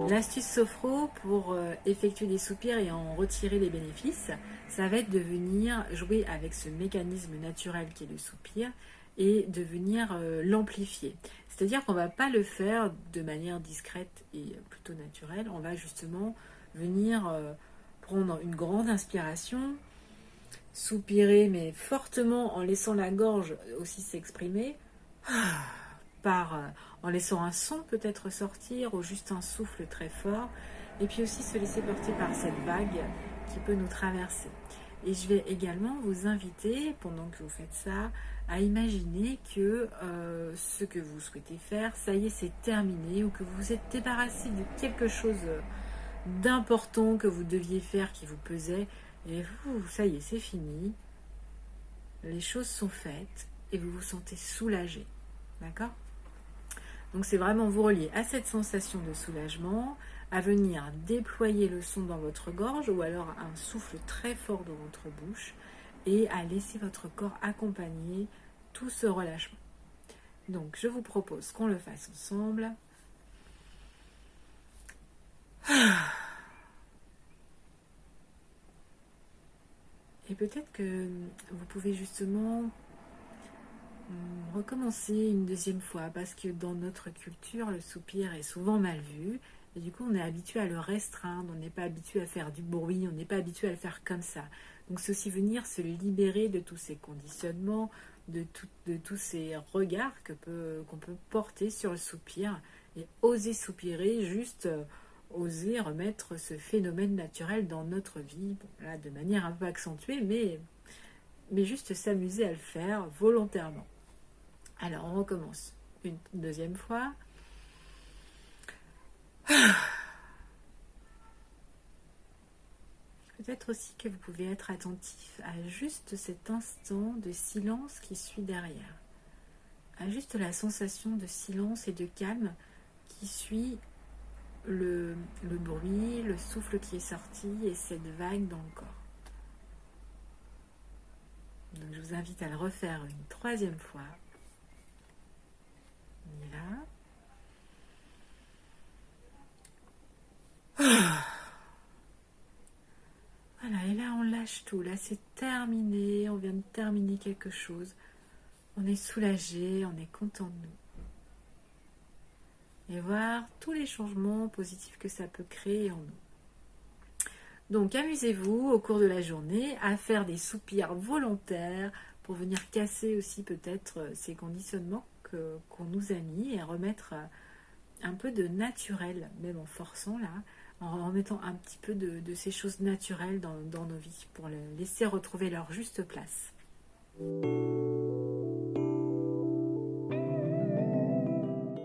L'astuce sophro pour effectuer des soupirs et en retirer les bénéfices, ça va être de venir jouer avec ce mécanisme naturel qui est le soupir et de venir l'amplifier. C'est-à-dire qu'on ne va pas le faire de manière discrète et plutôt naturelle, on va justement venir prendre une grande inspiration, soupirer mais fortement en laissant la gorge aussi s'exprimer, en laissant un son peut-être sortir ou juste un souffle très fort, et puis aussi se laisser porter par cette vague qui peut nous traverser. Et je vais également vous inviter, pendant que vous faites ça, à imaginer que ce que vous souhaitez faire, ça y est, c'est terminé, ou que vous vous êtes débarrassé de quelque chose d'important que vous deviez faire qui vous pesait, et ça y est, c'est fini, les choses sont faites, et vous vous sentez soulagé. D'accord ? Donc c'est vraiment vous relier à cette sensation de soulagement, à venir déployer le son dans votre gorge ou alors un souffle très fort dans votre bouche et à laisser votre corps accompagner tout ce relâchement. Donc je vous propose qu'on le fasse ensemble. Et peut-être que vous pouvez justement recommencer une deuxième fois, parce que dans notre culture, le soupir est souvent mal vu, et du coup on est habitué à le restreindre, on n'est pas habitué à faire du bruit, on n'est pas habitué à le faire comme ça. Donc c'est aussi venir se libérer de tous ces conditionnements, de tous ces regards qu'on peut porter sur le soupir, et oser soupirer, juste oser remettre ce phénomène naturel dans notre vie, bon, là, de manière un peu accentuée, mais juste s'amuser à le faire volontairement. Alors, on recommence une deuxième fois. Peut-être aussi que vous pouvez être attentif à juste cet instant de silence qui suit derrière. À juste la sensation de silence et de calme qui suit le bruit, le souffle qui est sorti et cette vague dans le corps. Donc, je vous invite à le refaire une troisième fois. On y va. Voilà, et là on lâche tout. Là c'est terminé, on vient de terminer quelque chose. On est soulagé, on est content de nous. Et voir tous les changements positifs que ça peut créer en nous. Donc amusez-vous au cours de la journée à faire des soupirs volontaires pour venir casser aussi peut-être ces conditionnements qu'on nous a mis et remettre un peu de naturel, même en forçant là, en remettant un petit peu de ces choses naturelles dans nos vies pour les laisser retrouver leur juste place.